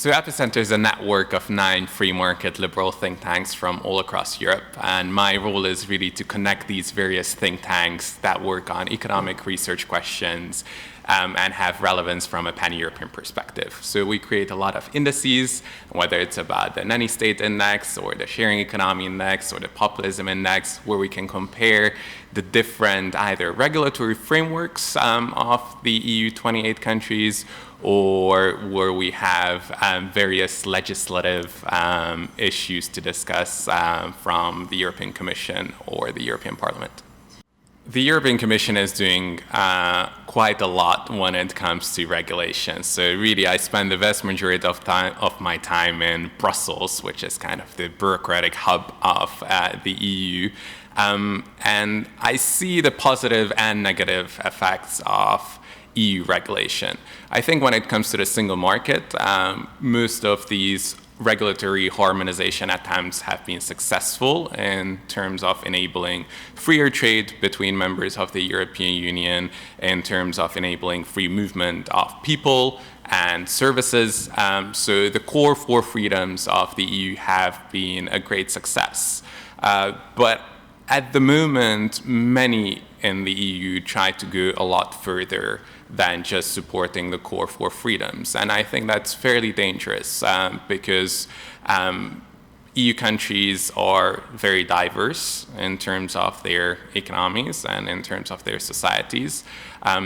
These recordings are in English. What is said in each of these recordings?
So EPICENTER is a network of 9 free market liberal think tanks from all across Europe. And my role is really to connect these various think tanks that work on economic research questions and have relevance from a pan-European perspective. So we create a lot of indices, whether it's about the Nanny State Index or the Sharing Economy Index or the Populism Index, where we can compare the different either regulatory frameworks of the EU 28 countries, or where we have various legislative issues to discuss from the European Commission or the European Parliament. The European Commission is doing quite a lot when it comes to regulation. So really, I spend the vast majority of my time in Brussels, which is kind of the bureaucratic hub of the EU. And I see the positive and negative effects of EU regulation. I think when it comes to the single market, most of these regulatory harmonization attempts have been successful in terms of enabling freer trade between members of the European Union, in terms of enabling free movement of people and services. So the core 4 freedoms of the EU have been a great success. But at the moment, many in the EU try to go a lot further than just supporting the core 4 freedoms. And I think that's fairly dangerous because EU countries are very diverse in terms of their economies and in terms of their societies.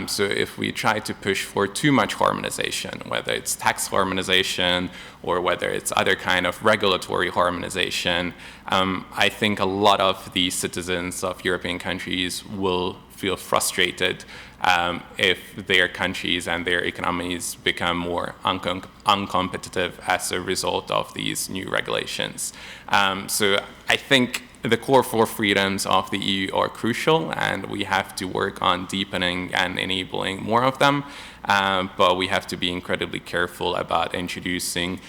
So if we try to push for too much harmonization, whether it's tax harmonization or whether it's other kind of regulatory harmonization, I think a lot of the citizens of European countries will feel frustrated if their countries and their economies become more uncompetitive as a result of these new regulations. So I think the core 4 freedoms of the EU are crucial, and we have to work on deepening and enabling more of them, but we have to be incredibly careful about introducing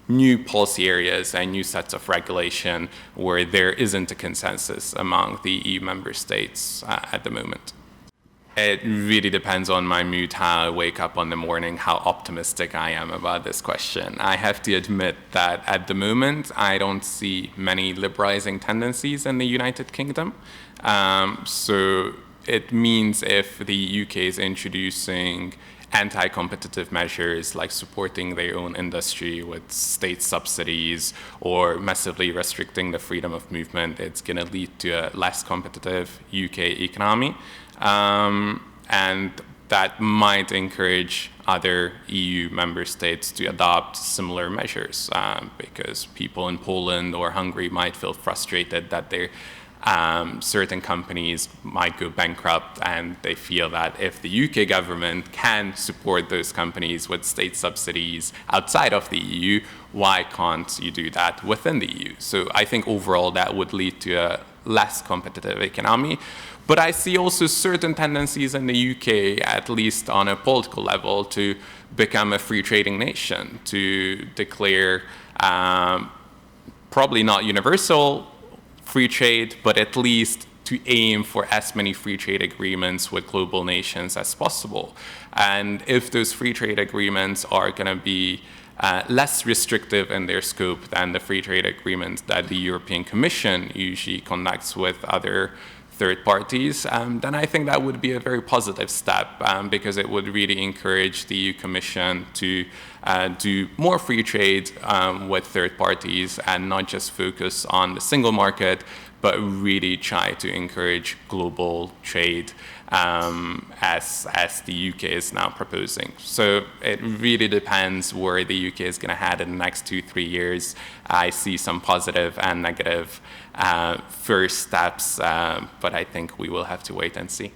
new policy areas and new sets of regulation where there isn't a consensus among the EU member states at the moment. It really depends on my mood, how I wake up in the morning, how optimistic I am about this question. I have to admit that at the moment, I don't see many liberalizing tendencies in the United Kingdom. So it means if the UK is introducing anti-competitive measures like supporting their own industry with state subsidies or massively restricting the freedom of movement, it's going to lead to a less competitive UK economy. And that might encourage other EU member states to adopt similar measures because people in Poland or Hungary might feel frustrated that their certain companies might go bankrupt, and they feel that if the UK government can support those companies with state subsidies outside of the EU, why can't you do that within the EU? So I think overall that would lead to a less competitive economy. But I see also certain tendencies in the UK, at least on a political level, to become a free trading nation, to declare probably not universal free trade, but at least to aim for as many free trade agreements with global nations as possible. And if those free trade agreements are going to be less restrictive in their scope than the free trade agreements that the European Commission usually conducts with other third parties, then I think that would be a very positive step because it would really encourage the EU Commission to do more free trade with third parties and not just focus on the single market, but really try to encourage global trade as the UK is now proposing. So it really depends where the UK is going to head in the next 2-3 years. I see some positive and negative first steps, but I think we will have to wait and see.